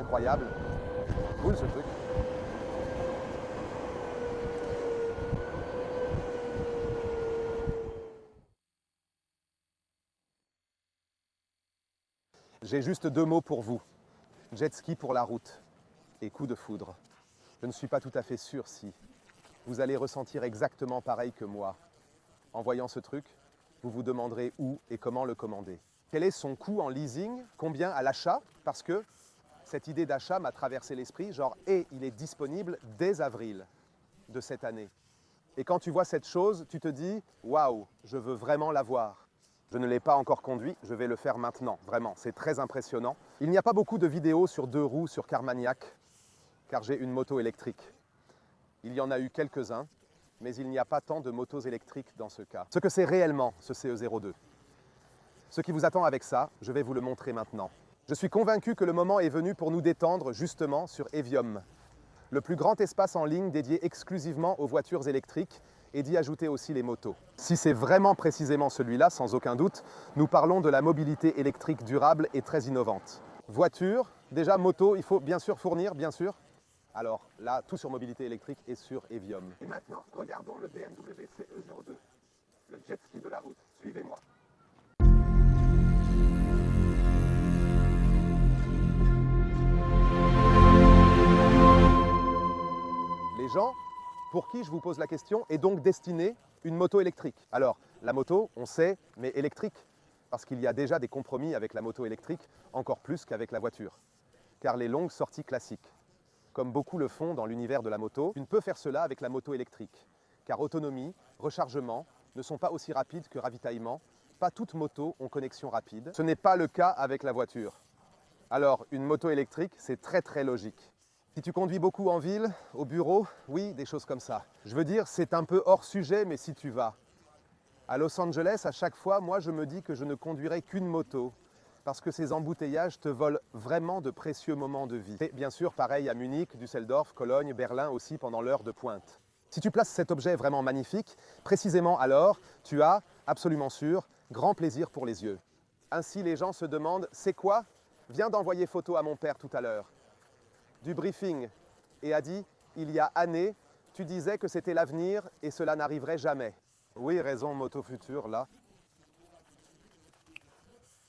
incroyable. Cool ce truc. J'ai juste 2 mots pour vous. Jet ski pour la route et coup de foudre. Je ne suis pas tout à fait sûr si vous allez ressentir exactement pareil que moi. En voyant ce truc, vous vous demanderez où et comment le commander. Quel est son coût en leasing? Combien à l'achat? Parce que cette idée d'achat m'a traversé l'esprit, genre, et il est disponible dès avril de cette année. Et quand tu vois cette chose, tu te dis, waouh, je veux vraiment l'avoir. Je ne l'ai pas encore conduit, je vais le faire maintenant, vraiment, c'est très impressionnant. Il n'y a pas beaucoup de vidéos sur 2 roues sur Carmagnac, car j'ai une moto électrique. Il y en a eu quelques-uns, mais il n'y a pas tant de motos électriques dans ce cas. Ce que c'est réellement, ce CE02. Ce qui vous attend avec ça, je vais vous le montrer maintenant. Je suis convaincu que le moment est venu pour nous détendre justement sur Eviom, le plus grand espace en ligne dédié exclusivement aux voitures électriques et d'y ajouter aussi les motos. Si c'est vraiment précisément celui-là, sans aucun doute, nous parlons de la mobilité électrique durable et très innovante. Voiture, déjà moto, il faut bien sûr fournir, bien sûr. Alors là, tout sur mobilité électrique est sur Eviom. Et maintenant, regardons le BMW CE02, le jet ski de la route. Suivez-moi. Les gens pour qui, je vous pose la question, est donc destinée une moto électrique. Alors, la moto, on sait, mais électrique, parce qu'il y a déjà des compromis avec la moto électrique, encore plus qu'avec la voiture. Car les longues sorties classiques, comme beaucoup le font dans l'univers de la moto, tu ne peux faire cela avec la moto électrique. Car autonomie, rechargement ne sont pas aussi rapides que ravitaillement. Pas toutes motos ont connexion rapide. Ce n'est pas le cas avec la voiture. Alors, une moto électrique, c'est très logique. Si tu conduis beaucoup en ville, au bureau, oui, des choses comme ça. Je veux dire, c'est un peu hors sujet, mais si tu vas à Los Angeles, à chaque fois, moi, je me dis que je ne conduirai qu'une moto, parce que ces embouteillages te volent vraiment de précieux moments de vie. Et bien sûr, pareil à Munich, Düsseldorf, Cologne, Berlin aussi pendant l'heure de pointe. Si tu places cet objet vraiment magnifique, précisément alors, tu as, absolument sûr, grand plaisir pour les yeux. Ainsi, les gens se demandent, c'est quoi? Viens d'envoyer photo à mon père tout à l'heure. Du briefing et a dit, il y a années, tu disais que c'était l'avenir et cela n'arriverait jamais. Oui, raison, moto future, là.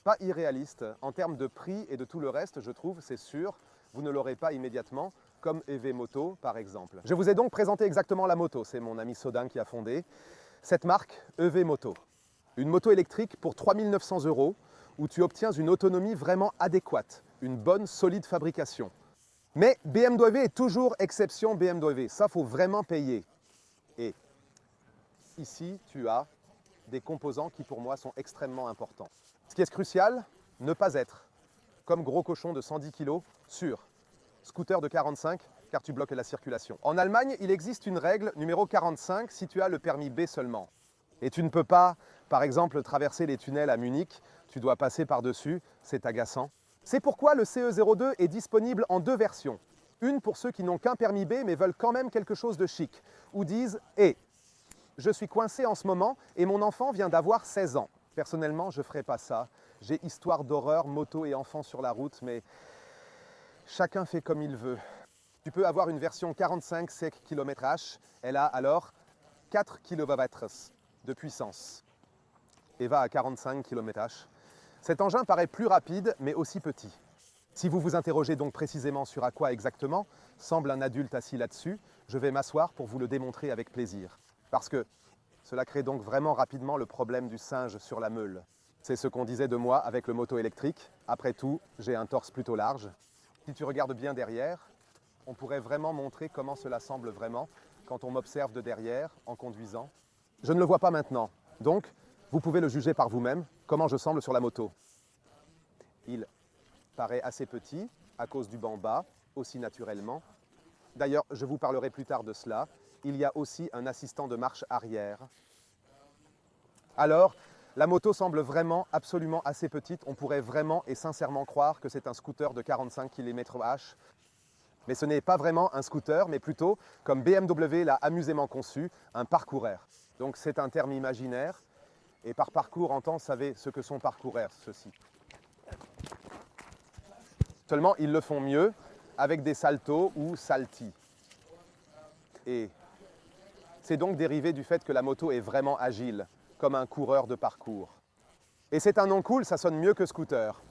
Pas irréaliste. En termes de prix et de tout le reste, je trouve, c'est sûr, vous ne l'aurez pas immédiatement, comme EV Moto, par exemple. Je vous ai donc présenté exactement la moto, c'est mon ami Sodin qui a fondé cette marque EV Moto. Une moto électrique pour 3 900 €, où tu obtiens une autonomie vraiment adéquate, une bonne, solide fabrication. Mais BMW est toujours exception BMW, ça faut vraiment payer. Et ici, tu as des composants qui pour moi sont extrêmement importants. Ce qui est crucial, ne pas être, comme gros cochon de 110 kg, sur scooter de 45, car tu bloques la circulation. En Allemagne, il existe une règle numéro 45 si tu as le permis B seulement. Et tu ne peux pas, par exemple, traverser les tunnels à Munich, tu dois passer par-dessus, c'est agaçant. C'est pourquoi le CE02 est disponible en 2 versions. Une pour ceux qui n'ont qu'un permis B mais veulent quand même quelque chose de chic, ou disent « Eh, je suis coincé en ce moment et mon enfant vient d'avoir 16 ans. » Personnellement, je ne ferai pas ça. J'ai histoire d'horreur, moto et enfants sur la route, mais chacun fait comme il veut. Tu peux avoir une version 45 sec km/h, elle a alors 4 kW de puissance et va à 45 km/h. Cet engin paraît plus rapide, mais aussi petit. Si vous vous interrogez donc précisément sur à quoi exactement semble un adulte assis là-dessus, je vais m'asseoir pour vous le démontrer avec plaisir. Parce que cela crée donc vraiment rapidement le problème du singe sur la meule. C'est ce qu'on disait de moi avec le moto électrique. Après tout, j'ai un torse plutôt large. Si tu regardes bien derrière, on pourrait vraiment montrer comment cela semble vraiment quand on m'observe de derrière en conduisant. Je ne le vois pas maintenant, donc vous pouvez le juger par vous-même, comment je semble sur la moto. Il paraît assez petit, à cause du banc bas, aussi naturellement. D'ailleurs, je vous parlerai plus tard de cela. Il y a aussi un assistant de marche arrière. Alors, la moto semble vraiment absolument assez petite. On pourrait vraiment et sincèrement croire que c'est un scooter de 45 km/h. Mais ce n'est pas vraiment un scooter, mais plutôt, comme BMW l'a amusément conçu, un parcoureur. Donc c'est un terme imaginaire. Et par parcours, entend, savez ce que sont parcoureurs, ceux-ci. Seulement, ils le font mieux, avec des saltos ou salti. Et c'est donc dérivé du fait que la moto est vraiment agile, comme un coureur de parcours. Et c'est un nom cool, ça sonne mieux que scooter.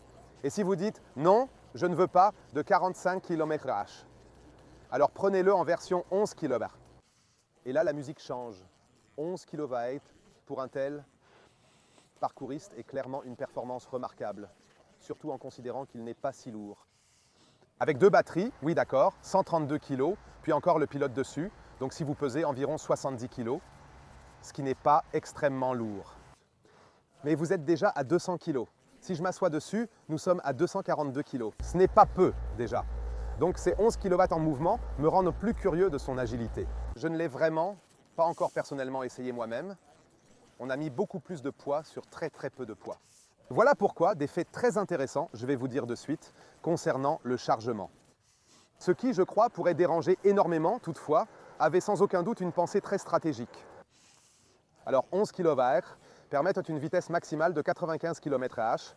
Et si vous dites « Non, je ne veux pas de 45 km/h », alors prenez-le en version 11 km. Et là, la musique change. 11 kV pour un tel parcouriste est clairement une performance remarquable, surtout en considérant qu'il n'est pas si lourd. Avec 2 batteries, oui d'accord, 132 kg, puis encore le pilote dessus, donc si vous pesez environ 70 kg, ce qui n'est pas extrêmement lourd. Mais vous êtes déjà à 200 kg. Si je m'assois dessus, nous sommes à 242 kg. Ce n'est pas peu déjà. Donc ces 11 kW en mouvement me rendent plus curieux de son agilité. Je ne l'ai vraiment pas encore personnellement essayé moi-même. On a mis beaucoup plus de poids sur très peu de poids. Voilà pourquoi des faits très intéressants, je vais vous dire de suite, concernant le chargement. Ce qui, je crois, pourrait déranger énormément, toutefois, avait sans aucun doute une pensée très stratégique. Alors 11 kW permettent une vitesse maximale de 95 km/h,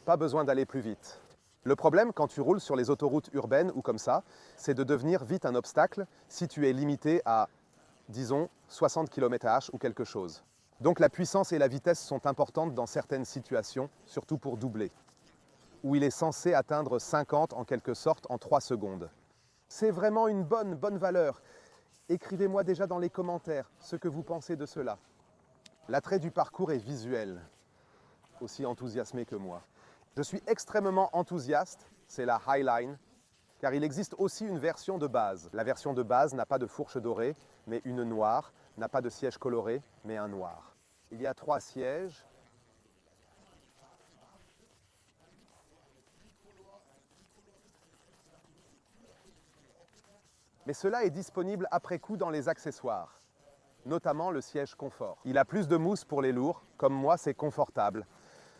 pas besoin d'aller plus vite. Le problème, quand tu roules sur les autoroutes urbaines ou comme ça, c'est de devenir vite un obstacle si tu es limité à, disons, 60 km/h ou quelque chose. Donc la puissance et la vitesse sont importantes dans certaines situations, surtout pour doubler, où il est censé atteindre 50 en quelque sorte en 3 secondes. C'est vraiment une bonne valeur. Écrivez-moi déjà dans les commentaires ce que vous pensez de cela. L'attrait du parcours est visuel, aussi enthousiasmé que moi. Je suis extrêmement enthousiaste, c'est la Highline, car il existe aussi une version de base. La version de base n'a pas de fourche dorée, mais une noire, n'a pas de siège coloré, mais un noir. Il y a 3 sièges. Mais cela est disponible après coup dans les accessoires, notamment le siège confort. Il a plus de mousse pour les lourds, comme moi c'est confortable.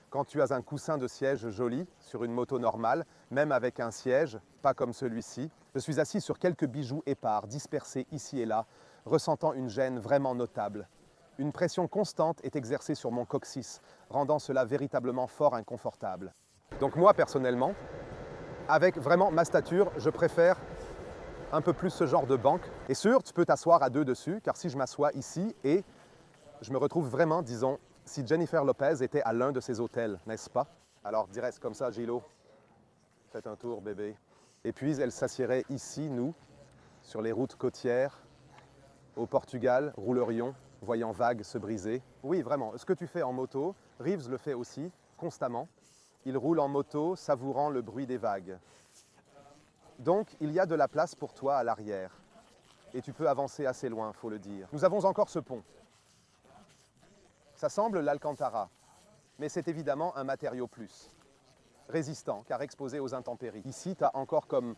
Quand tu as un coussin de siège joli sur une moto normale, même avec un siège, pas comme celui-ci, je suis assis sur quelques bijoux épars dispersés ici et là, ressentant une gêne vraiment notable. Une pression constante est exercée sur mon coccyx, rendant cela véritablement fort inconfortable. Donc moi personnellement, avec vraiment ma stature, je préfère un peu plus ce genre de banque. Et sûr, tu peux t'asseoir à 2 dessus, car si je m'assois ici et je me retrouve vraiment, disons, si Jennifer Lopez était à l'un de ces hôtels, n'est-ce pas? Alors, reste comme ça, Gilo. Faites un tour, bébé. Et puis, elle s'assierait ici, nous, sur les routes côtières, au Portugal, roulerions, voyant vagues se briser. Oui, vraiment, ce que tu fais en moto, Reeves le fait aussi, constamment. Il roule en moto, savourant le bruit des vagues. Donc, il y a de la place pour toi à l'arrière. Et tu peux avancer assez loin, faut le dire. Nous avons encore ce pont. Ça semble l'Alcantara, mais c'est évidemment un matériau plus. Résistant, car exposé aux intempéries. Ici, tu as encore comme...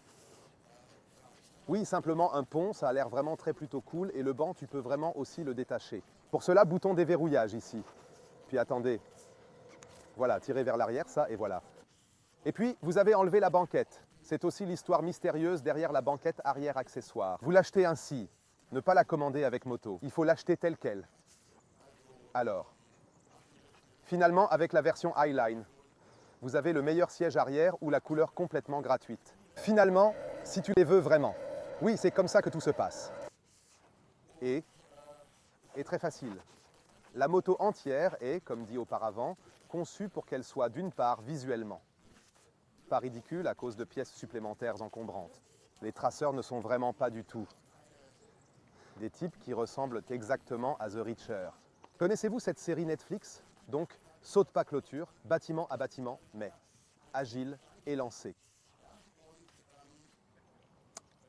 Oui, simplement un pont, ça a l'air vraiment très plutôt cool, et le banc, tu peux vraiment aussi le détacher. Pour cela, bouton déverrouillage ici. Puis attendez. Voilà, tirez vers l'arrière, ça, et voilà. Et puis, vous avez enlevé la banquette. C'est aussi l'histoire mystérieuse derrière la banquette arrière accessoire. Vous l'achetez ainsi, ne pas la commander avec moto. Il faut l'acheter telle quelle. Alors, finalement, avec la version Highline, vous avez le meilleur siège arrière ou la couleur complètement gratuite. Finalement, si tu les veux vraiment. Oui, c'est comme ça que tout se passe. Et très facile. La moto entière est, comme dit auparavant, conçue pour qu'elle soit d'une part visuellement pas ridicule à cause de pièces supplémentaires encombrantes. Les traceurs ne sont vraiment pas du tout des types qui ressemblent exactement à The Reacher. Connaissez-vous cette série Netflix? Donc, saute pas clôture, bâtiment à bâtiment, mais agile, élancé.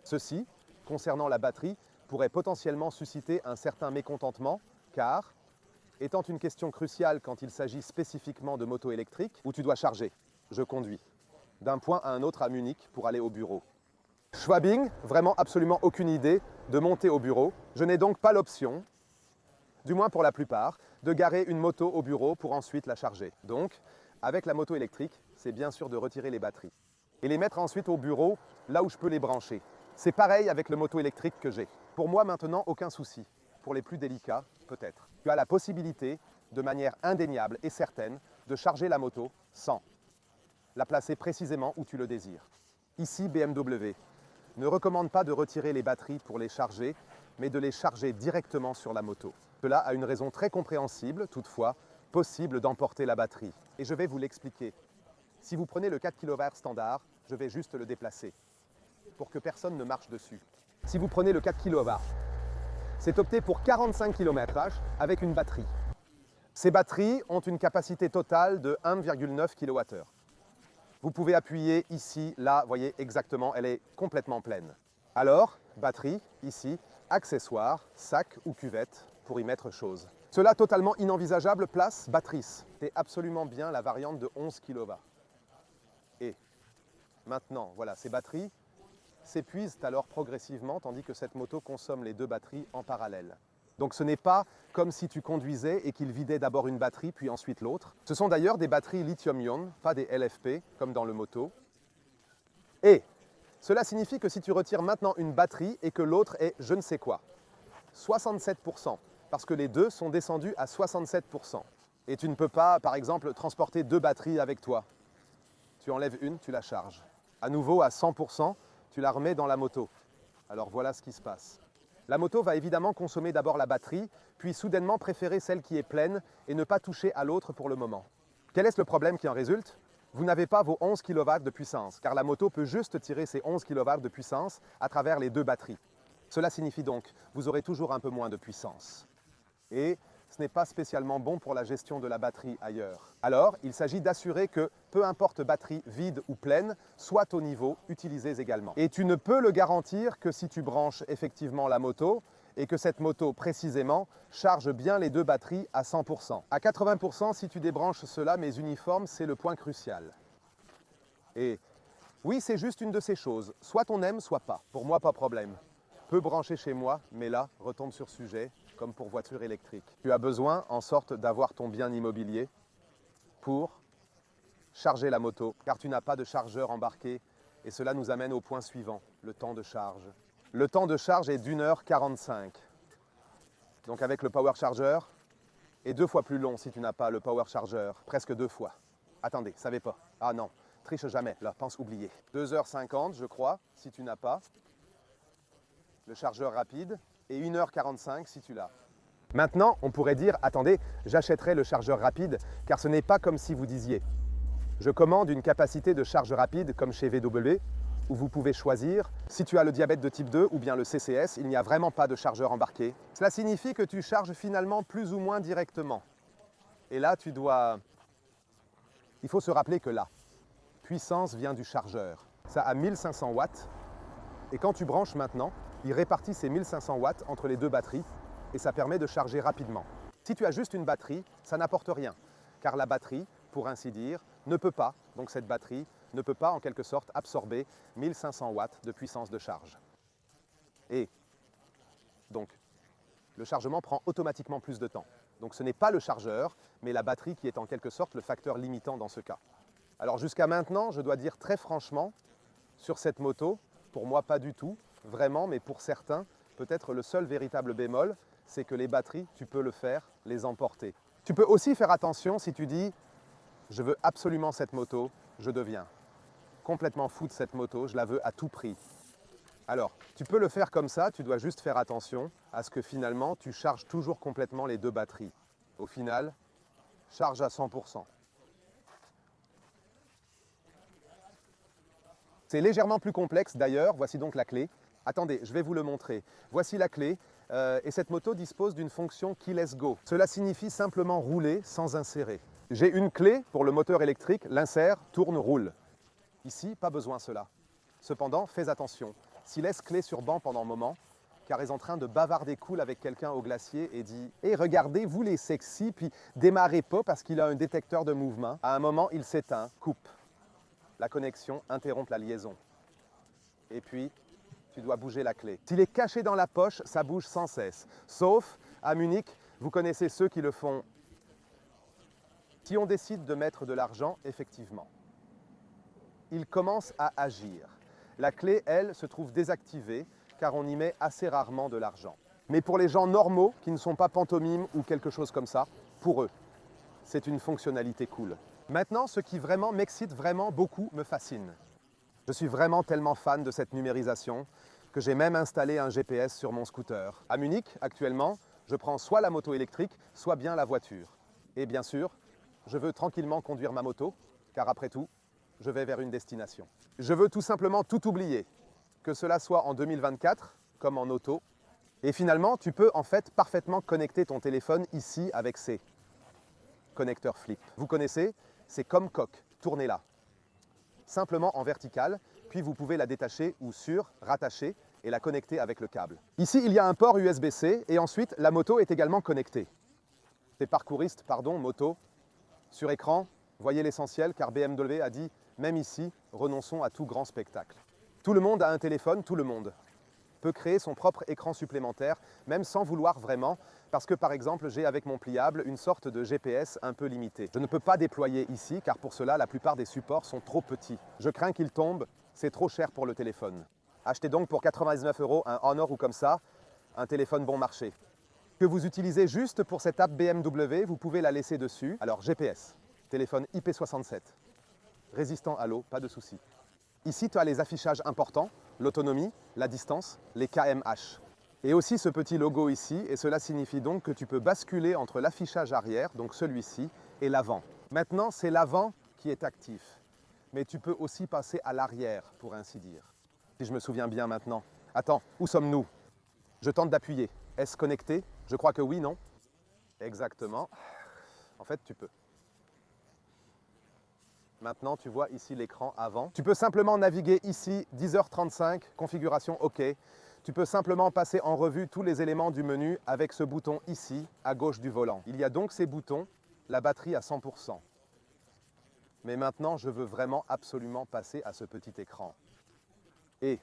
Ceci, concernant la batterie, pourrait potentiellement susciter un certain mécontentement, car, étant une question cruciale quand il s'agit spécifiquement de moto électrique, où tu dois charger, je conduis d'un point à un autre à Munich pour aller au bureau. Schwabing, vraiment absolument aucune idée de monter au bureau. Je n'ai donc pas l'option, du moins pour la plupart, de garer une moto au bureau pour ensuite la charger. Donc, avec la moto électrique, c'est bien sûr de retirer les batteries et les mettre ensuite au bureau, là où je peux les brancher. C'est pareil avec le moto électrique que j'ai. Pour moi maintenant, aucun souci. Pour les plus délicats, peut-être. Tu as la possibilité, de manière indéniable et certaine, de charger la moto sans la placer précisément où tu le désires. Ici, BMW. ne recommande pas de retirer les batteries pour les charger, mais de les charger directement sur la moto. Cela a une raison très compréhensible, toutefois, possible d'emporter la batterie. Et je vais vous l'expliquer. Si vous prenez le 4 kWh standard, je vais juste le déplacer, pour que personne ne marche dessus. Si vous prenez le 4 kWh, c'est opté pour 45 km/h avec une batterie. Ces batteries ont une capacité totale de 1,9 kWh. Vous pouvez appuyer ici, là, voyez exactement, elle est complètement pleine. Alors, batterie, ici, accessoires, sac ou cuvette pour y mettre chose. Cela totalement inenvisageable, place battrice. C'est absolument bien la variante de 11 kW. Et maintenant, voilà, ces batteries s'épuisent alors progressivement, tandis que cette moto consomme les deux batteries en parallèle. Donc ce n'est pas comme si tu conduisais et qu'il vidait d'abord une batterie puis ensuite l'autre. Ce sont d'ailleurs des batteries lithium-ion, pas des LFP comme dans le moto. Et cela signifie que si tu retires maintenant une batterie et que l'autre est je ne sais quoi, 67%, parce que les deux sont descendus à 67%. Et tu ne peux pas, par exemple, transporter deux batteries avec toi. Tu enlèves une, tu la charges. À nouveau à 100%, tu la remets dans la moto. Alors voilà ce qui se passe. La moto va évidemment consommer d'abord la batterie, puis soudainement préférer celle qui est pleine et ne pas toucher à l'autre pour le moment. Quel est le problème qui en résulte? Vous n'avez pas vos 11 kW de puissance, car la moto peut juste tirer ses 11 kW de puissance à travers les deux batteries. Cela signifie donc que vous aurez toujours un peu moins de puissance. Et ce n'est pas spécialement bon pour la gestion de la batterie ailleurs. Alors, il s'agit d'assurer que, peu importe batterie vide ou pleine, soit au niveau, utilisées également. Et tu ne peux le garantir que si tu branches effectivement la moto et que cette moto, précisément, charge bien les deux batteries à 100%. À 80%, si tu débranches cela, mes uniformes, c'est le point crucial. Et oui, c'est juste une de ces choses. Soit on aime, soit pas. Pour moi, pas problème. Peut brancher chez moi, mais là, retombe sur sujet, comme pour voiture électrique. Tu as besoin, en sorte, d'avoir ton bien immobilier pour charger la moto, car tu n'as pas de chargeur embarqué. Et cela nous amène au point suivant, le temps de charge. Le temps de charge est d'1h45. Donc avec le power charger, et 2 fois plus long si tu n'as pas le power charger, presque 2 fois. Attendez, savez pas. Ah non, triche jamais, là, pense oublier. 2h50, je crois, si tu n'as pas le chargeur rapide, et 1h45 si tu l'as. Maintenant, on pourrait dire, attendez, j'achèterai le chargeur rapide, car ce n'est pas comme si vous disiez, je commande une capacité de charge rapide comme chez VW, où vous pouvez choisir, si tu as le diabète de type 2 ou bien le CCS, il n'y a vraiment pas de chargeur embarqué. Cela signifie que tu charges finalement plus ou moins directement. Et là, il faut se rappeler que la puissance vient du chargeur. Ça a 1500 watts, et quand tu branches maintenant, il répartit ces 1500 watts entre les deux batteries, et ça permet de charger rapidement. Si tu as juste une batterie, ça n'apporte rien, car la batterie, pour ainsi dire, ne peut pas, donc cette batterie, ne peut pas en quelque sorte absorber 1500 watts de puissance de charge. Et donc, le chargement prend automatiquement plus de temps. Donc ce n'est pas le chargeur, mais la batterie qui est en quelque sorte le facteur limitant dans ce cas. Alors jusqu'à maintenant, je dois dire très franchement, sur cette moto, pour moi pas du tout, vraiment, mais pour certains, peut-être le seul véritable bémol, c'est que les batteries, tu peux le faire, les emporter. Tu peux aussi faire attention si tu dis « je veux absolument cette moto, je deviens complètement fou de cette moto, je la veux à tout prix ». Alors, tu peux le faire comme ça, tu dois juste faire attention à ce que finalement, tu charges toujours complètement les deux batteries. Au final, charge à 100%. C'est légèrement plus complexe d'ailleurs, voici donc la clé. Attendez, je vais vous le montrer. Voici la clé, et cette moto dispose d'une fonction Keyless Go. Cela signifie simplement rouler sans insérer. J'ai une clé pour le moteur électrique, l'insère, tourne, roule. Ici, pas besoin de cela. Cependant, fais attention. Si laisse clé sur banc pendant un moment, car est en train de bavarder cool avec quelqu'un au glacier et dit « Hé, regardez, vous les sexy, puis démarrez pas parce qu'il a un détecteur de mouvement. » À un moment, il s'éteint, coupe la connexion, interrompt la liaison. Et puis, tu dois bouger la clé. S'il est caché dans la poche, ça bouge sans cesse. Sauf à Munich, vous connaissez ceux qui le font. Si on décide de mettre de l'argent, effectivement, il commence à agir. La clé, elle, se trouve désactivée car on y met assez rarement de l'argent. Mais pour les gens normaux, qui ne sont pas pantomimes ou quelque chose comme ça, pour eux, c'est une fonctionnalité cool. Maintenant, ce qui vraiment m'excite vraiment beaucoup me fascine. Je suis vraiment tellement fan de cette numérisation que j'ai même installé un GPS sur mon scooter. À Munich, actuellement, je prends soit la moto électrique, soit bien la voiture. Et bien sûr, je veux tranquillement conduire ma moto, car après tout, je vais vers une destination. Je veux tout simplement tout oublier, que cela soit en 2024, comme en auto. Et finalement, tu peux en fait parfaitement connecter ton téléphone ici avec ces connecteurs flip. Vous connaissez, c'est comme coque, tournez-la. Simplement en verticale, puis vous pouvez la détacher ou rattacher et la connecter avec le câble. Ici, il y a un port USB-C et ensuite, la moto est également connectée. Les parcouristes, moto, sur écran, voyez l'essentiel car BMW a dit, même ici, renonçons à tout grand spectacle. Tout le monde a un téléphone, tout le monde peut créer son propre écran supplémentaire, même sans vouloir vraiment, parce que par exemple, j'ai avec mon pliable une sorte de GPS un peu limité. Je ne peux pas déployer ici, car pour cela, la plupart des supports sont trop petits. Je crains qu'ils tombent, c'est trop cher pour le téléphone. Achetez donc pour 99 € un Honor ou comme ça, un téléphone bon marché. Que vous utilisez juste pour cette app BMW, vous pouvez la laisser dessus. Alors GPS, téléphone IP67, résistant à l'eau, pas de souci. Ici, tu as les affichages importants, l'autonomie, la distance, les kmh. Et aussi ce petit logo ici, et cela signifie donc que tu peux basculer entre l'affichage arrière, donc celui-ci, et l'avant. Maintenant, c'est l'avant qui est actif. Mais tu peux aussi passer à l'arrière, pour ainsi dire. Si je me souviens bien maintenant. Attends, où sommes-nous? Je tente d'appuyer. Est-ce connecté? Je crois que oui, non? Exactement. En fait, tu peux. Maintenant, tu vois ici l'écran avant. Tu peux simplement naviguer ici, 10h35, configuration OK. Tu peux simplement passer en revue tous les éléments du menu avec ce bouton ici, à gauche du volant. Il y a donc ces boutons, la batterie à 100%. Mais maintenant, je veux vraiment absolument passer à ce petit écran. Et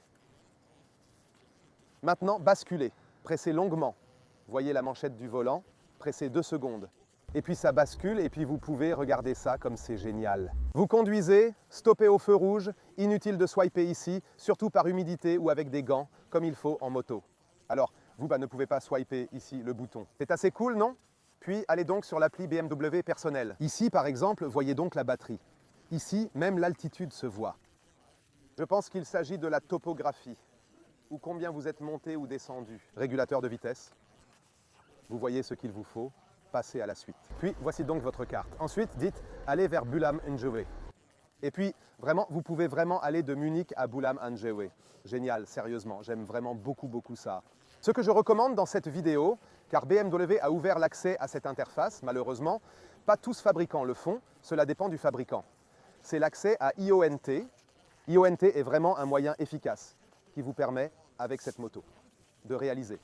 maintenant, basculer. Pressez longuement. Voyez la manchette du volant, pressez 2 secondes. Et puis ça bascule et puis vous pouvez regarder ça comme c'est génial. Vous conduisez, stoppez au feu rouge, inutile de swiper ici, surtout par humidité ou avec des gants, comme il faut en moto. Alors, vous ne pouvez pas swiper ici le bouton. C'est assez cool, non? Puis allez donc sur l'appli BMW personnel. Ici, par exemple, voyez donc la batterie. Ici, même l'altitude se voit. Je pense qu'il s'agit de la topographie, ou combien vous êtes monté ou descendu. Régulateur de vitesse. Vous voyez ce qu'il vous faut. Passez à la suite. Puis, voici donc votre carte. Ensuite, dites, allez vers Boulogne-N'Djoué. Et puis, vraiment, vous pouvez vraiment aller de Munich à Boulogne-N'Djoué. Génial, sérieusement, j'aime vraiment beaucoup ça. Ce que je recommande dans cette vidéo, car BMW a ouvert l'accès à cette interface, malheureusement, pas tous fabricants le font, cela dépend du fabricant. C'est l'accès à IONT. IONT est vraiment un moyen efficace qui vous permet, avec cette moto, de réaliser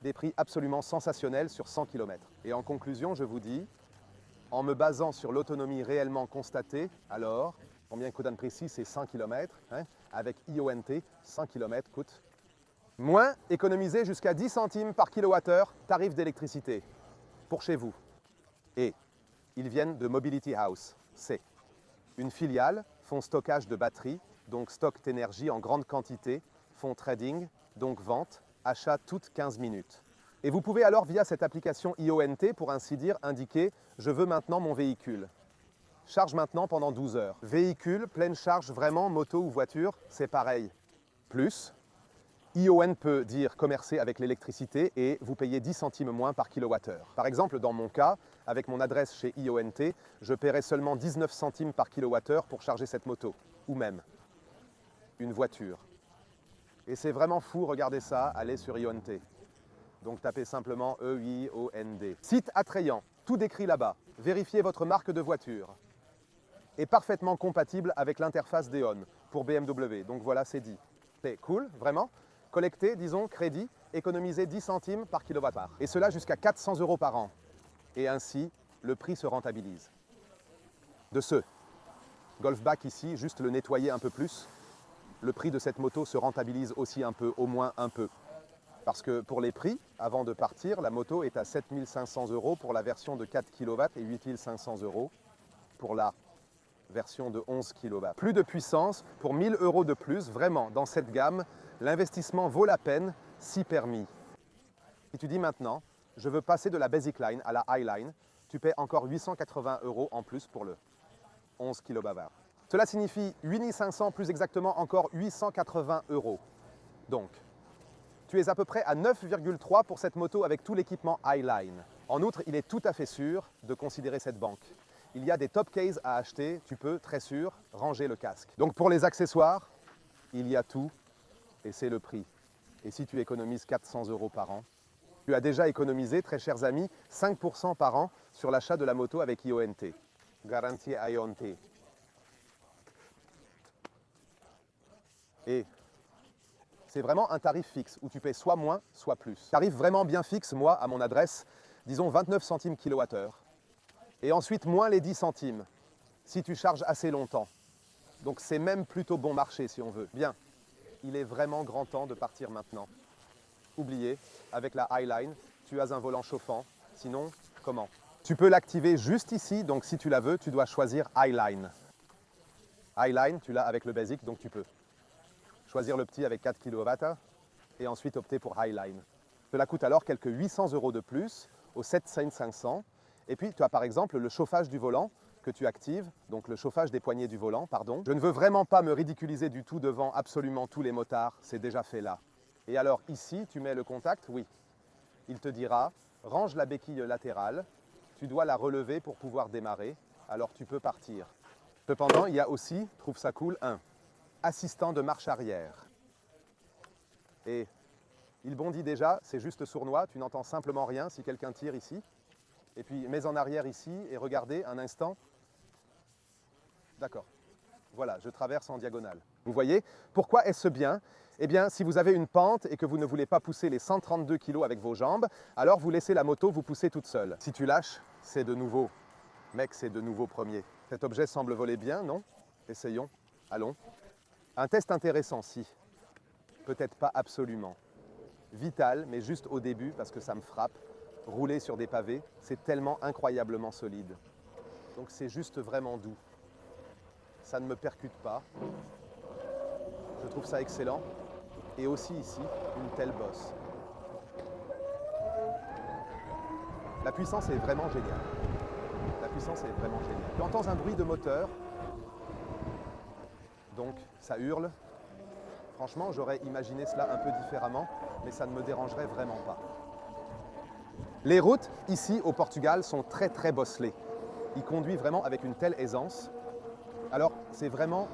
des prix absolument sensationnels sur 100 km. Et en conclusion, je vous dis, en me basant sur l'autonomie réellement constatée, alors, combien coûte un précis, c'est 100 km, avec IONT, 100 km coûte moins, économiser jusqu'à 10 centimes par kilowattheure, tarif d'électricité, pour chez vous. Et ils viennent de Mobility House, c'est une filiale, font stockage de batteries, donc stock d'énergie en grande quantité, font trading, donc vente, achat toutes 15 minutes. Et vous pouvez alors, via cette application IONT, pour ainsi dire, indiquer « Je veux maintenant mon véhicule ». Charge maintenant pendant 12 heures. Véhicule, pleine charge, vraiment, moto ou voiture, c'est pareil. Plus, ION peut dire commercer avec l'électricité et vous payez 10 centimes moins par kilowattheure. Par exemple, dans mon cas, avec mon adresse chez IONT, je paierai seulement 19 centimes par kilowattheure pour charger cette moto, ou même une voiture. Et c'est vraiment fou, regardez ça, allez sur IONT. Donc tapez simplement E-I-O-N-D. Site attrayant, tout décrit là-bas. Vérifiez votre marque de voiture. Est parfaitement compatible avec l'interface d'EON pour BMW. Donc voilà, c'est dit. C'est cool, vraiment. Collectez, disons, crédit, économisez 10 centimes par kilowattheure. Et cela jusqu'à 400 € par an. Et ainsi, le prix se rentabilise. De ce Golfback ici, juste le nettoyer un peu plus, le prix de cette moto se rentabilise aussi un peu, au moins un peu. Parce que pour les prix, avant de partir, la moto est à 7 500 € pour la version de 4 kW et 8 500 € pour la version de 11 kW. Plus de puissance, pour 1 000 € de plus, vraiment, dans cette gamme, l'investissement vaut la peine, si permis. Si tu dis maintenant, je veux passer de la Basic Line à la High Line, tu paies encore 880 € en plus pour le 11 kWh. Cela signifie 8500, plus exactement encore 880 €. Donc, tu es à peu près à 9,3 pour cette moto avec tout l'équipement Highline. En outre, il est tout à fait sûr de considérer cette banque. Il y a des top cases à acheter, tu peux, très sûr, ranger le casque. Donc pour les accessoires, il y a tout et c'est le prix. Et si tu économises 400 € par an, tu as déjà économisé, très chers amis, 5% par an sur l'achat de la moto avec IONT. Garantie IONT. Et c'est vraiment un tarif fixe où tu paies soit moins, soit plus. Tarif vraiment bien fixe, moi, à mon adresse, disons 29 centimes kWh. Et ensuite, moins les 10 centimes, si tu charges assez longtemps. Donc c'est même plutôt bon marché, si on veut. Bien, il est vraiment grand temps de partir maintenant. Oubliez, avec la Highline, tu as un volant chauffant. Sinon, comment? Tu peux l'activer juste ici, donc si tu la veux, tu dois choisir Highline. Highline, tu l'as avec le Basic, donc tu peux choisir le petit avec 4 kW et ensuite opter pour Highline. Cela coûte alors quelques 800 € de plus au 7500. Et puis tu as par exemple le chauffage du volant que tu actives, donc le chauffage des poignées du volant, pardon. Je ne veux vraiment pas me ridiculiser du tout devant absolument tous les motards, c'est déjà fait là. Et alors ici, tu mets le contact, oui. Il te dira, range la béquille latérale, tu dois la relever pour pouvoir démarrer, alors tu peux partir. Cependant, il y a aussi, trouve ça cool, un assistant de marche arrière. Et il bondit déjà, c'est juste sournois, tu n'entends simplement rien si quelqu'un tire ici. Et puis mets en arrière ici et regardez un instant. D'accord. Voilà, je traverse en diagonale. Vous voyez, pourquoi est-ce bien? Eh bien, si vous avez une pente et que vous ne voulez pas pousser les 132 kg avec vos jambes, alors vous laissez la moto vous pousser toute seule. Si tu lâches, c'est de nouveau. Mec, c'est de nouveau premier. Cet objet semble voler bien, non? Essayons. Allons. Un test intéressant, si. Peut-être pas absolument. Vital, mais juste au début, parce que ça me frappe. Rouler sur des pavés, c'est tellement incroyablement solide. Donc c'est juste vraiment doux. Ça ne me percute pas. Je trouve ça excellent. Et aussi ici, une telle bosse. La puissance est vraiment géniale. La puissance est vraiment géniale. Tu entends un bruit de moteur. Donc ça hurle. Franchement, j'aurais imaginé cela un peu différemment, mais ça ne me dérangerait vraiment pas. Les routes, ici au Portugal, sont très très bosselées. Il conduit vraiment avec une telle aisance. Alors, c'est vraiment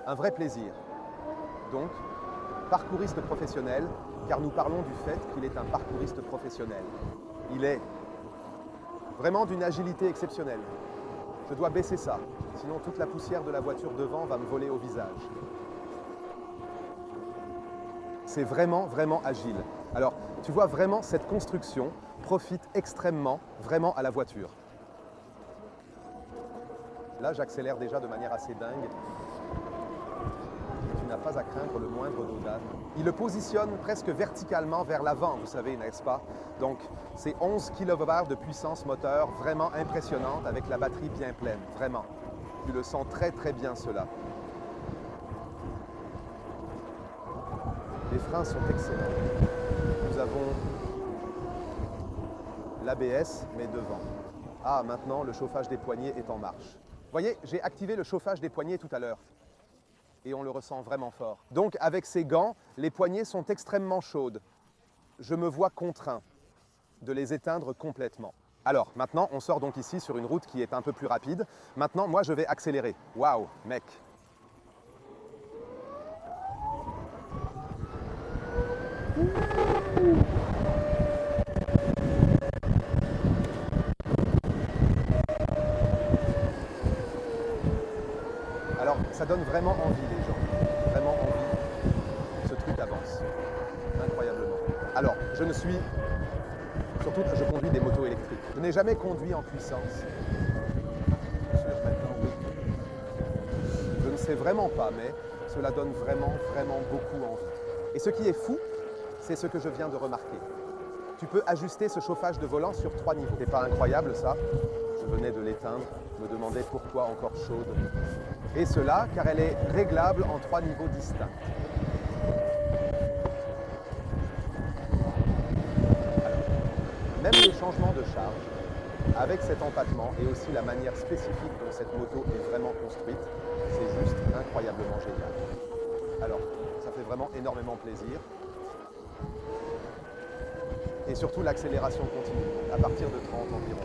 un vrai plaisir. Donc, parcouriste professionnel, car nous parlons du fait qu'il est un parcouriste professionnel. Il est vraiment d'une agilité exceptionnelle. Je dois baisser ça, sinon toute la poussière de la voiture devant va me voler au visage. C'est vraiment, vraiment agile. Alors, tu vois vraiment, cette construction profite extrêmement, vraiment à la voiture. Là, j'accélère déjà de manière assez dingue. Tu n'as pas à craindre le moindre d'audace. Il le positionne presque verticalement vers l'avant, vous savez, n'est-ce pas? Donc, c'est 11 kW de puissance moteur, vraiment impressionnante, avec la batterie bien pleine, vraiment. Tu le sens très très bien, cela. Les freins sont excellents. Nous avons l'ABS, mais devant. Ah, maintenant, le chauffage des poignets est en marche. Vous voyez, j'ai activé le chauffage des poignets tout à l'heure. Et on le ressent vraiment fort. Donc, avec ces gants, les poignées sont extrêmement chaudes. Je me vois contraint de les éteindre complètement. Alors, maintenant, on sort donc ici sur une route qui est un peu plus rapide. Maintenant, moi, je vais accélérer. Waouh, mec! Alors, ça donne vraiment envie, les gens. Vraiment envie. Ce truc avance. Incroyablement. Alors, je ne suis... Surtout, je conduis des motos électriques. Je n'ai jamais conduit en puissance. Je ne sais vraiment pas, mais cela donne vraiment, vraiment beaucoup envie. Et ce qui est fou, c'est ce que je viens de remarquer. Tu peux ajuster ce chauffage de volant sur 3 niveaux. C'est pas incroyable, ça? Je venais de l'éteindre, je me demandais pourquoi encore chaude. Et cela, car elle est réglable en 3 niveaux distincts. Alors, même les changements de charge avec cet empattement et aussi la manière spécifique dont cette moto est vraiment construite, c'est juste incroyablement génial. Alors, ça fait vraiment énormément plaisir. Et surtout l'accélération continue, à partir de 30 environ.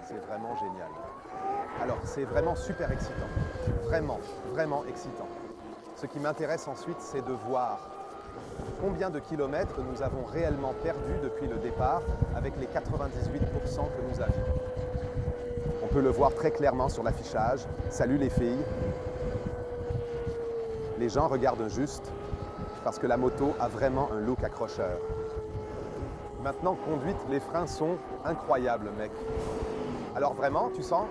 C'est vraiment génial. Alors, c'est vraiment super excitant. Vraiment, vraiment excitant. Ce qui m'intéresse ensuite, c'est de voir combien de kilomètres nous avons réellement perdu depuis le départ avec les 98% que nous avions. On peut le voir très clairement sur l'affichage. Salut les filles. Les gens regardent juste parce que la moto a vraiment un look accrocheur. Maintenant, conduite, les freins sont incroyables, mec. Alors vraiment, tu sens,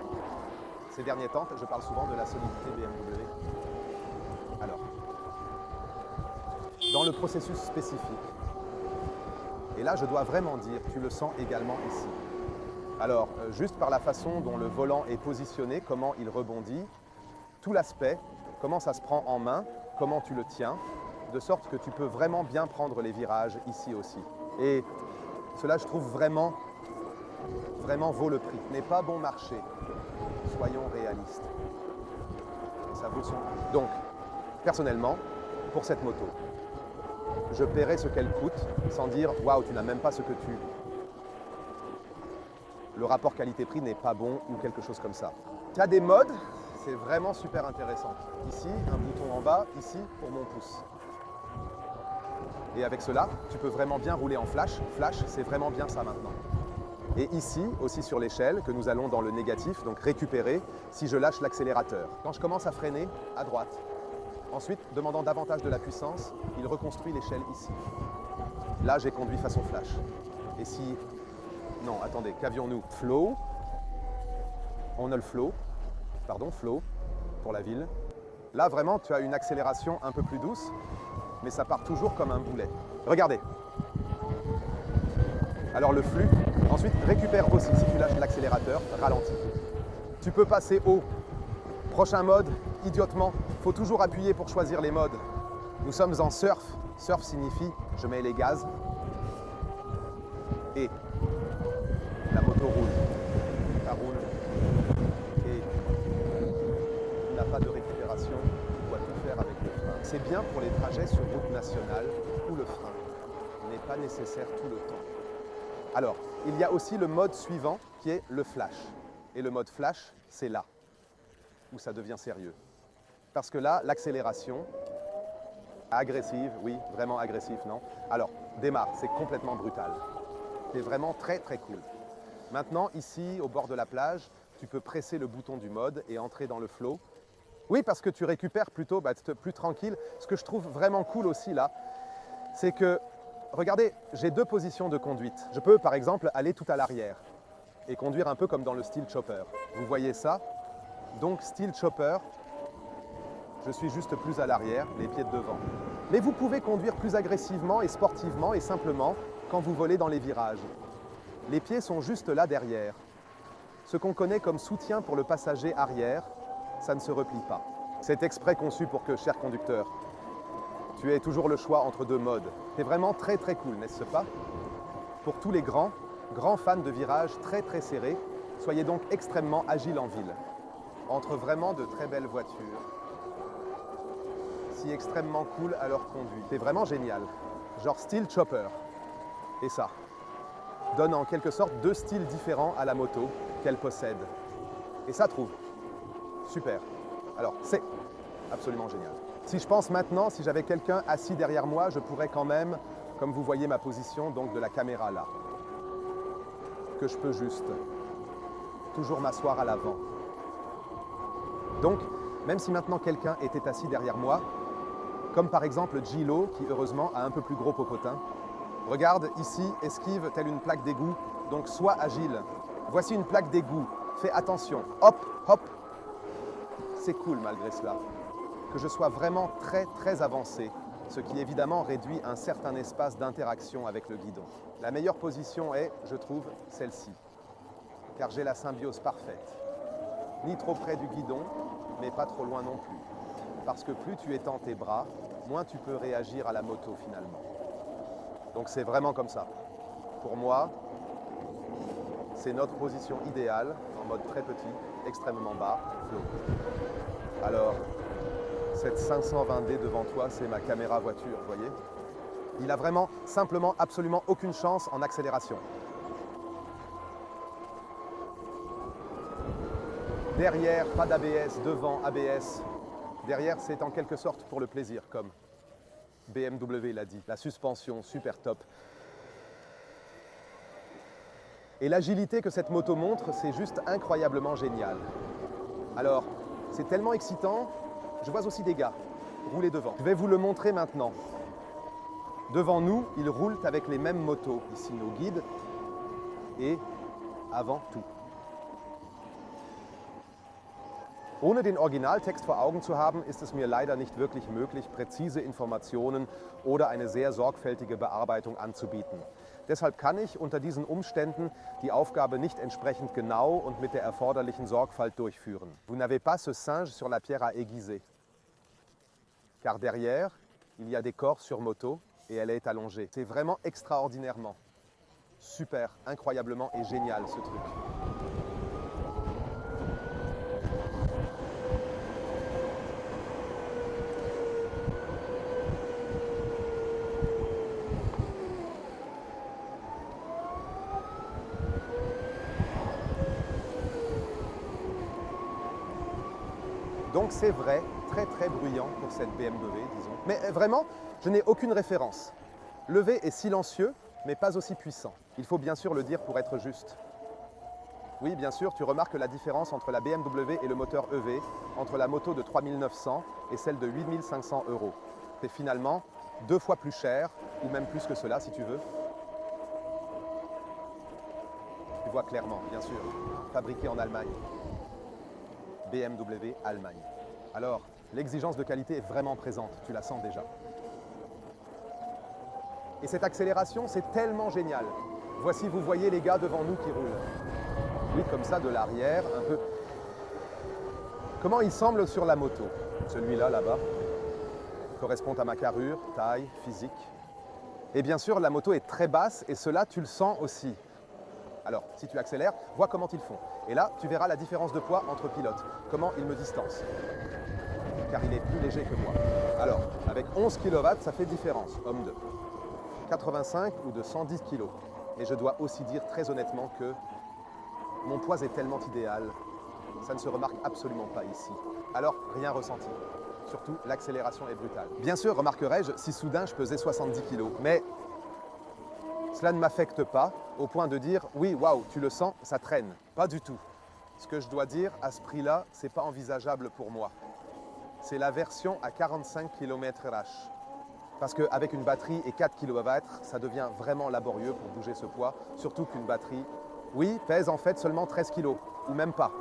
ces derniers temps, je parle souvent de la solidité BMW. Alors, dans le processus spécifique, et là, je dois vraiment dire, tu le sens également ici. Alors, juste par la façon dont le volant est positionné, comment il rebondit, tout l'aspect, comment ça se prend en main, comment tu le tiens, de sorte que tu peux vraiment bien prendre les virages ici aussi. Et cela, je trouve vraiment vaut le prix. N'est pas bon marché. Soyons réalistes. Et ça vaut son prix. Donc, personnellement, pour cette moto, je paierai ce qu'elle coûte sans dire « Waouh, tu n'as même pas ce que tu… » Le rapport qualité-prix n'est pas bon ou quelque chose comme ça. Tu as des modes, c'est vraiment super intéressant. Ici, un bouton en bas, ici, pour mon pouce. Et avec cela, tu peux vraiment bien rouler en flash. Flash, c'est vraiment bien ça maintenant. Et ici, aussi sur l'échelle, que nous allons dans le négatif, donc récupérer, si je lâche l'accélérateur. Quand je commence à freiner, à droite. Ensuite, demandant davantage de la puissance, il reconstruit l'échelle ici. Là, j'ai conduit façon flash. Et si… Non, attendez, qu'avions-nous? Flow. On a le flow. Pardon, flow, pour la ville. Là, vraiment, tu as une accélération un peu plus douce, mais ça part toujours comme un boulet. Regardez. Alors le flux, ensuite récupère aussi, si tu lâches l'accélérateur, ralentis. Tu peux passer au prochain mode, idiotement, il faut toujours appuyer pour choisir les modes. Nous sommes en surf, surf signifie je mets les gaz et la moto roule. Ça roule et il n'a pas de récupération, on doit tout faire avec le frein. C'est bien pour les trajets sur route nationale où le frein n'est pas nécessaire tout le temps. Alors, il y a aussi le mode suivant qui est le flash. Et le mode flash, c'est là où ça devient sérieux. Parce que là, l'accélération, agressive, oui, vraiment agressif, non? Alors, démarre, c'est complètement brutal. C'est vraiment très très cool. Maintenant, ici, au bord de la plage, tu peux presser le bouton du mode et entrer dans le flow. Oui, parce que tu récupères plutôt, plus tranquille. Ce que je trouve vraiment cool aussi là, c'est que regardez, j'ai deux positions de conduite. Je peux par exemple aller tout à l'arrière et conduire un peu comme dans le style chopper. Vous voyez ça? Donc style chopper, je suis juste plus à l'arrière, les pieds de devant. Mais vous pouvez conduire plus agressivement et sportivement et simplement quand vous volez dans les virages. Les pieds sont juste là derrière. Ce qu'on connaît comme soutien pour le passager arrière, ça ne se replie pas. C'est exprès conçu pour que, cher conducteur, tu aies toujours le choix entre deux modes. C'est vraiment très très cool, n'est-ce pas? Pour tous les grands fans de virages très très serrés, soyez donc extrêmement agiles en ville. Entre vraiment de très belles voitures. Si extrêmement cool à leur conduite. C'est vraiment génial. Genre style chopper. Et ça donne en quelque sorte deux styles différents à la moto qu'elle possède. Et ça trouve super. Alors c'est absolument génial. Si je pense maintenant, si j'avais quelqu'un assis derrière moi, je pourrais quand même, comme vous voyez ma position donc de la caméra là, que je peux juste toujours m'asseoir à l'avant. Donc, même si maintenant quelqu'un était assis derrière moi, comme par exemple Gilo, qui heureusement a un peu plus gros popotin, regarde ici, esquive telle une plaque d'égout, donc sois agile. Voici une plaque d'égout, fais attention, hop, hop. C'est cool malgré cela. Que je sois vraiment très très avancé, ce qui évidemment réduit un certain espace d'interaction avec le guidon. La meilleure position est, je trouve, celle-ci, car j'ai la symbiose parfaite. Ni trop près du guidon, mais pas trop loin non plus. Parce que plus tu étends tes bras, moins tu peux réagir à la moto finalement. Donc c'est vraiment comme ça. Pour moi, c'est notre position idéale, en mode très petit, extrêmement bas, flow. Alors, cette 520D devant toi, c'est ma caméra voiture, vous voyez? Il a vraiment, simplement, absolument aucune chance en accélération. Derrière, pas d'ABS, devant, ABS. Derrière, c'est en quelque sorte pour le plaisir, comme BMW l'a dit. La suspension, super top. Et l'agilité que cette moto montre, c'est juste incroyablement génial. Alors, c'est tellement excitant, je vois aussi des gars rouler devant. Je vais vous le montrer maintenant. Devant nous, ils roulent avec les mêmes motos. Ici, nos guides. Et avant tout. Ohne den Originaltext vor Augen zu haben, ist es mir leider nicht wirklich möglich, präzise Informationen oder eine sehr sorgfältige Bearbeitung anzubieten. Deshalb kann ich unter diesen Umständen die Aufgabe nicht entsprechend genau und mit der erforderlichen Sorgfalt durchführen. Vous n'avez pas ce singe sur la pierre à aiguiser. Car derrière, il y a des corps sur moto et elle est allongée. C'est vraiment extraordinairement super, incroyablement et génial ce truc. Donc c'est vrai, très très bruyant pour cette BMW, disons. Mais vraiment, je n'ai aucune référence. Le V est silencieux, mais pas aussi puissant. Il faut bien sûr le dire pour être juste. Oui, bien sûr, tu remarques la différence entre la BMW et le moteur EV, entre la moto de 3 900 et celle de 8 500 €. C'est finalement 2 fois plus cher, ou même plus que cela si tu veux. Tu vois clairement, bien sûr, fabriqué en Allemagne. BMW Allemagne. Alors, l'exigence de qualité est vraiment présente, tu la sens déjà. Et cette accélération, c'est tellement génial. Voici, vous voyez les gars devant nous qui roulent. Oui, comme ça, de l'arrière, un peu. Comment il semble sur la moto? Celui-là, là-bas, correspond à ma carrure, taille, physique. Et bien sûr, la moto est très basse et cela, tu le sens aussi. Alors, si tu accélères, vois comment ils font. Et là, tu verras la différence de poids entre pilotes, comment ils me distancent. Car il est plus léger que moi. Alors, avec 11 kW, ça fait différence, homme de 85 ou de 110 kg. Et je dois aussi dire très honnêtement que mon poids est tellement idéal, ça ne se remarque absolument pas ici. Alors, rien ressenti. Surtout, l'accélération est brutale. Bien sûr, remarquerai-je, si soudain je pesais 70 kg, mais cela ne m'affecte pas au point de dire « oui, waouh, tu le sens, ça traîne ». Pas du tout. Ce que je dois dire, à ce prix-là, ce n'est pas envisageable pour moi. C'est la version à 45 km/h. Parce qu'avec une batterie et 4 kW, ça devient vraiment laborieux pour bouger ce poids, surtout qu'une batterie, oui, pèse en fait seulement 13 kg, ou même pas.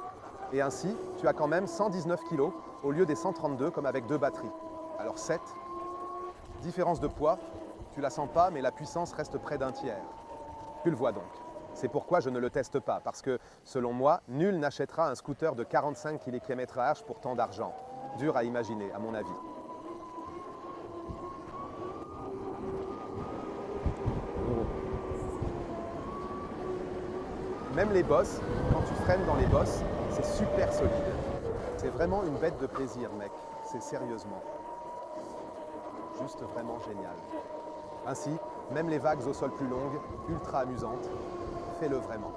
Et ainsi, tu as quand même 119 kg au lieu des 132 comme avec 2 batteries. Alors 7, différence de poids, tu la sens pas, mais la puissance reste près d'un tiers. Tu le vois donc. C'est pourquoi je ne le teste pas, parce que, selon moi, nul n'achètera un scooter de 45 km/h pour tant d'argent. Dur à imaginer, à mon avis. Même les bosses, quand tu freines dans les bosses, c'est super solide. C'est vraiment une bête de plaisir, mec. C'est sérieusement. Juste vraiment génial. Ainsi, même les vagues au sol plus longues, ultra amusantes, fais-le vraiment.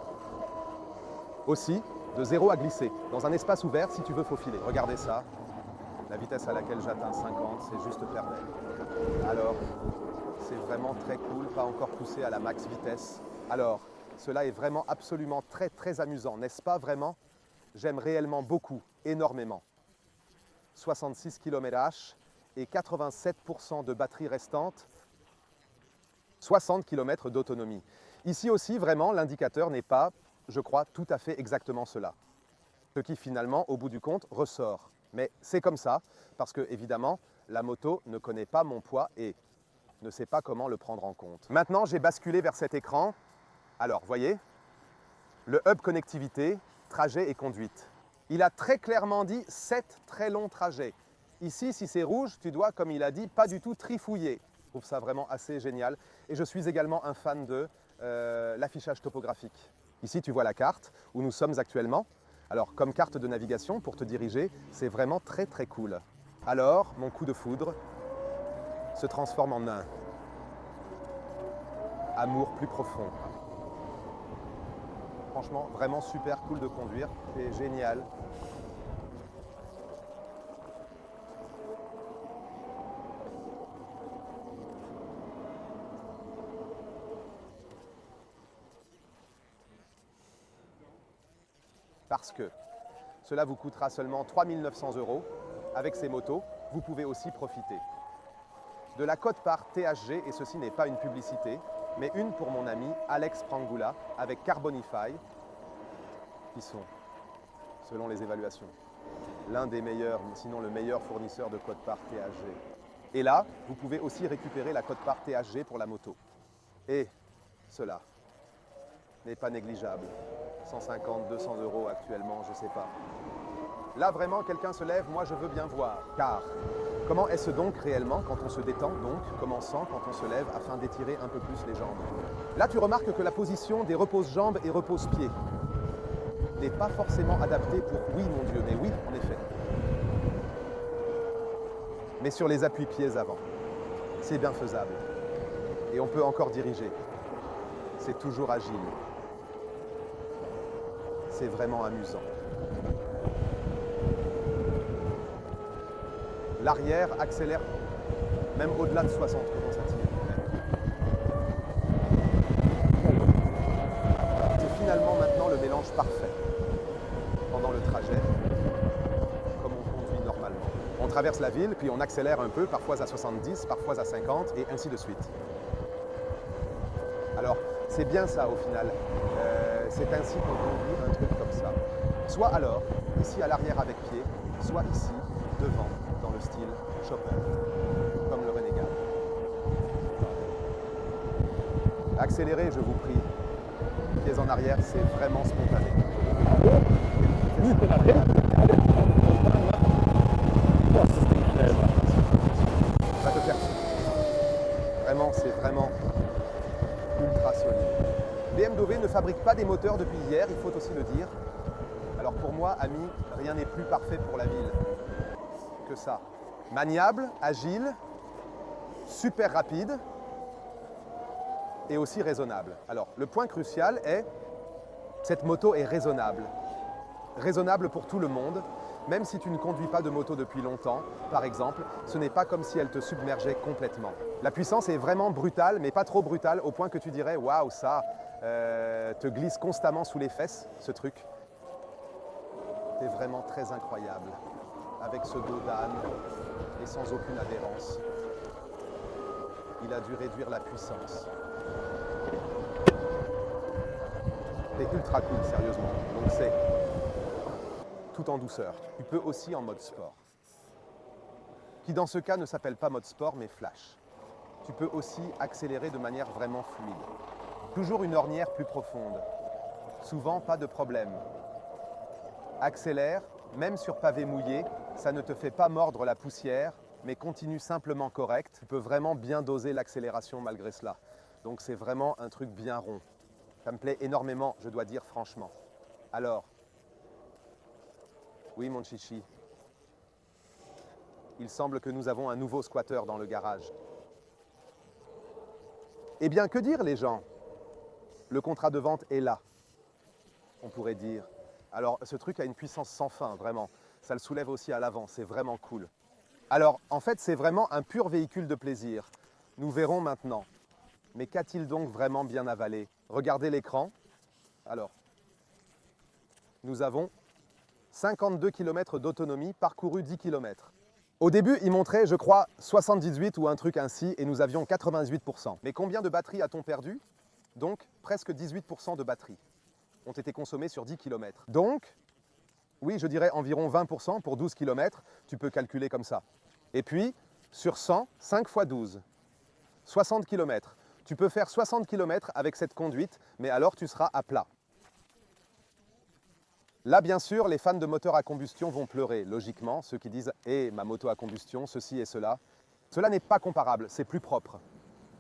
Aussi, de 0 à glisser, dans un espace ouvert si tu veux faufiler. Regardez ça. La vitesse à laquelle j'atteins 50, c'est juste pervers. Alors, c'est vraiment très cool, pas encore poussé à la max vitesse. Alors, cela est vraiment absolument très très amusant, n'est-ce pas vraiment? J'aime réellement beaucoup, énormément. 66 km/h et 87% de batterie restante, 60 km d'autonomie. Ici aussi, vraiment, l'indicateur n'est pas, je crois, tout à fait exactement cela. Ce qui finalement, au bout du compte, ressort. Mais c'est comme ça, parce que évidemment, la moto ne connaît pas mon poids et ne sait pas comment le prendre en compte. Maintenant, j'ai basculé vers cet écran. Alors, voyez, le hub connectivité, trajet et conduite. Il a très clairement dit 7 très longs trajets. Ici, si c'est rouge, tu dois, comme il a dit, pas du tout trifouiller. Je trouve ça vraiment assez génial. Et je suis également un fan de l'affichage topographique. Ici, tu vois la carte où nous sommes actuellement. Alors, comme carte de navigation, pour te diriger, c'est vraiment très très cool. Alors, mon coup de foudre se transforme en un amour plus profond. Franchement, vraiment super cool de conduire, c'est génial. Parce que cela vous coûtera seulement 3 900 €. Avec ces motos, vous pouvez aussi profiter de la cote-part THG, et ceci n'est pas une publicité, mais une pour mon ami Alex Prangula avec Carbonify, qui sont, selon les évaluations, l'un des meilleurs, sinon le meilleur fournisseur de cote-part THG. Et là, vous pouvez aussi récupérer la cote-part THG pour la moto. Et cela n'est pas négligeable. 150, 200 € actuellement, je ne sais pas. Là, vraiment, quelqu'un se lève, moi je veux bien voir. Car, comment est-ce donc réellement quand on se détend, donc, comme on sent quand on se lève, afin d'étirer un peu plus les jambes? Là, tu remarques que la position des repose-jambes et repose-pieds n'est pas forcément adaptée pour oui, mon Dieu, mais oui, en effet. Mais sur les appuis-pieds avant, c'est bien faisable. Et on peut encore diriger. C'est toujours agile. C'est vraiment amusant. L'arrière accélère même au-delà de 60, comment ça tire. C'est finalement maintenant le mélange parfait pendant le trajet, comme on conduit normalement. On traverse la ville, puis on accélère un peu, parfois à 70, parfois à 50, et ainsi de suite. Alors, c'est bien ça au final. C'est ainsi qu'on conduit un truc comme ça. Soit alors, ici à l'arrière avec pied, soit ici, devant, dans le style Chopin, comme le Renegade. Accélérez, je vous prie. Pieds en arrière, c'est vraiment spontané. Va te faire foutre. Vraiment, c'est vraiment ultra solide. BMW ne fabrique pas des moteurs depuis hier, il faut aussi le dire. Alors pour moi, ami, rien n'est plus parfait pour la ville que ça. Maniable, agile, super rapide et aussi raisonnable. Alors le point crucial est, cette moto est raisonnable. Raisonnable pour tout le monde, même si tu ne conduis pas de moto depuis longtemps, par exemple, ce n'est pas comme si elle te submergeait complètement. La puissance est vraiment brutale, mais pas trop brutale, au point que tu dirais « Waouh, ça te glisse constamment sous les fesses, ce truc ». C'est vraiment très incroyable, avec ce dos d'âne et sans aucune adhérence. Il a dû réduire la puissance. C'est ultra cool, sérieusement. Donc c'est tout en douceur. Tu peux aussi en mode sport, qui dans ce cas ne s'appelle pas mode sport, mais flash. Tu peux aussi accélérer de manière vraiment fluide. Toujours une ornière plus profonde. Souvent, pas de problème. Accélère, même sur pavé mouillé, ça ne te fait pas mordre la poussière, mais continue simplement correct. Tu peux vraiment bien doser l'accélération malgré cela. Donc c'est vraiment un truc bien rond. Ça me plaît énormément, je dois dire franchement. Alors, oui mon chichi, il semble que nous avons un nouveau squatter dans le garage. Eh bien, que dire les gens? Le contrat de vente est là, on pourrait dire. Alors, ce truc a une puissance sans fin, vraiment. Ça le soulève aussi à l'avant, c'est vraiment cool. Alors, en fait, c'est vraiment un pur véhicule de plaisir. Nous verrons maintenant. Mais qu'a-t-il donc vraiment bien avalé? Regardez l'écran. Alors, nous avons 52 km d'autonomie, parcouru 10 km. Au début, il montrait, je crois, 78 ou un truc ainsi, et nous avions 88%. Mais combien de batterie a-t-on perdu? Donc, presque 18% de batterie ont été consommés sur 10 km. Donc, oui, je dirais environ 20% pour 12 km, tu peux calculer comme ça. Et puis, sur 100, 5 x 12, 60 km. Tu peux faire 60 km avec cette conduite, mais alors tu seras à plat. Là, bien sûr, les fans de moteurs à combustion vont pleurer, logiquement, ceux qui disent « Eh, ma moto à combustion, ceci et cela ». Cela n'est pas comparable, c'est plus propre.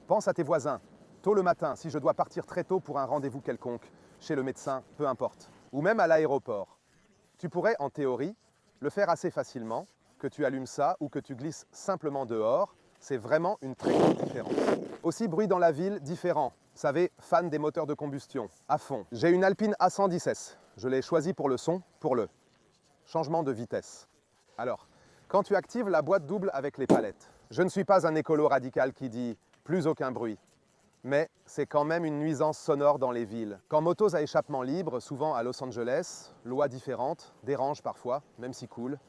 Pense à tes voisins. Tôt le matin, si je dois partir très tôt pour un rendez-vous quelconque, chez le médecin, peu importe, ou même à l'aéroport. Tu pourrais, en théorie, le faire assez facilement, que tu allumes ça ou que tu glisses simplement dehors, c'est vraiment une très grande différence. Aussi, bruit dans la ville, différent. Vous savez, fan des moteurs de combustion, à fond. J'ai une Alpine A110S. Je l'ai choisie pour le son, pour le changement de vitesse. Alors, quand tu actives la boîte double avec les palettes, je ne suis pas un écolo radical qui dit « plus aucun bruit ». Mais c'est quand même une nuisance sonore dans les villes. Quand motos à échappement libre, souvent à Los Angeles, loi différente, dérange parfois, même si cool.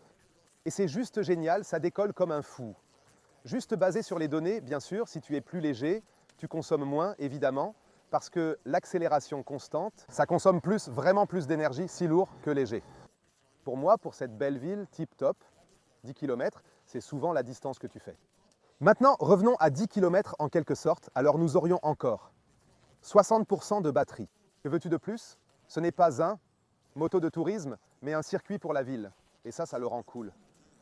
Et c'est juste génial, ça décolle comme un fou. Juste basé sur les données, bien sûr, si tu es plus léger, tu consommes moins, évidemment, parce que l'accélération constante, ça consomme plus, vraiment plus d'énergie, si lourd que léger. Pour moi, pour cette belle ville, tip-top, 10 km, c'est souvent la distance que tu fais. Maintenant, revenons à 10 km en quelque sorte, alors nous aurions encore 60% de batterie. Que veux-tu de plus? Ce n'est pas un moto de tourisme, mais un circuit pour la ville. Et ça le rend cool.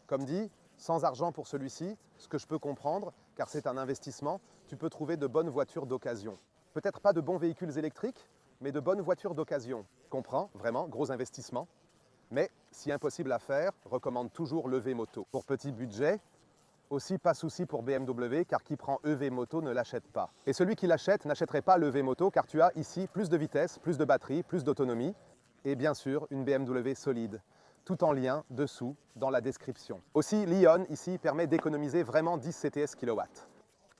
Comme dit, sans argent pour celui-ci, ce que je peux comprendre, car c'est un investissement, tu peux trouver de bonnes voitures d'occasion. Peut-être pas de bons véhicules électriques, mais de bonnes voitures d'occasion. Comprends, vraiment, gros investissement. Mais, si impossible à faire, recommande toujours l'EV Moto. Pour petit budget, aussi pas souci pour BMW, car qui prend EV Moto ne l'achète pas. Et celui qui l'achète n'achèterait pas l'EV Moto, car tu as ici plus de vitesse, plus de batterie, plus d'autonomie, et bien sûr une BMW solide. Tout en lien dessous dans la description. Aussi, l'Ion ici permet d'économiser vraiment 10 CTS kW.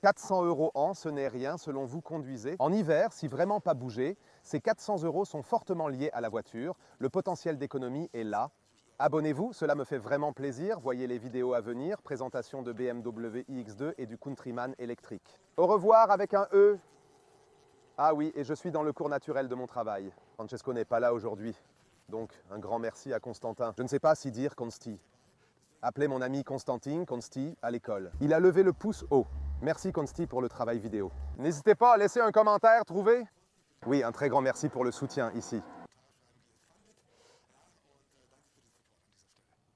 400 € an, ce n'est rien selon vous conduisez. En hiver, si vraiment pas bouger, ces 400 € sont fortement liés à la voiture. Le potentiel d'économie est là. Abonnez-vous, cela me fait vraiment plaisir. Voyez les vidéos à venir, présentation de BMW iX2 et du Countryman électrique. Au revoir avec un E. Ah oui, et je suis dans le cours naturel de mon travail. Francesco n'est pas là aujourd'hui. Donc, un grand merci à Constantin. Je ne sais pas si dire Consti. Appelez mon ami Constantine, Consti, à l'école. Il a levé le pouce haut. Merci Consti pour le travail vidéo. N'hésitez pas à laisser un commentaire, trouvé. Oui, un très grand merci pour le soutien ici.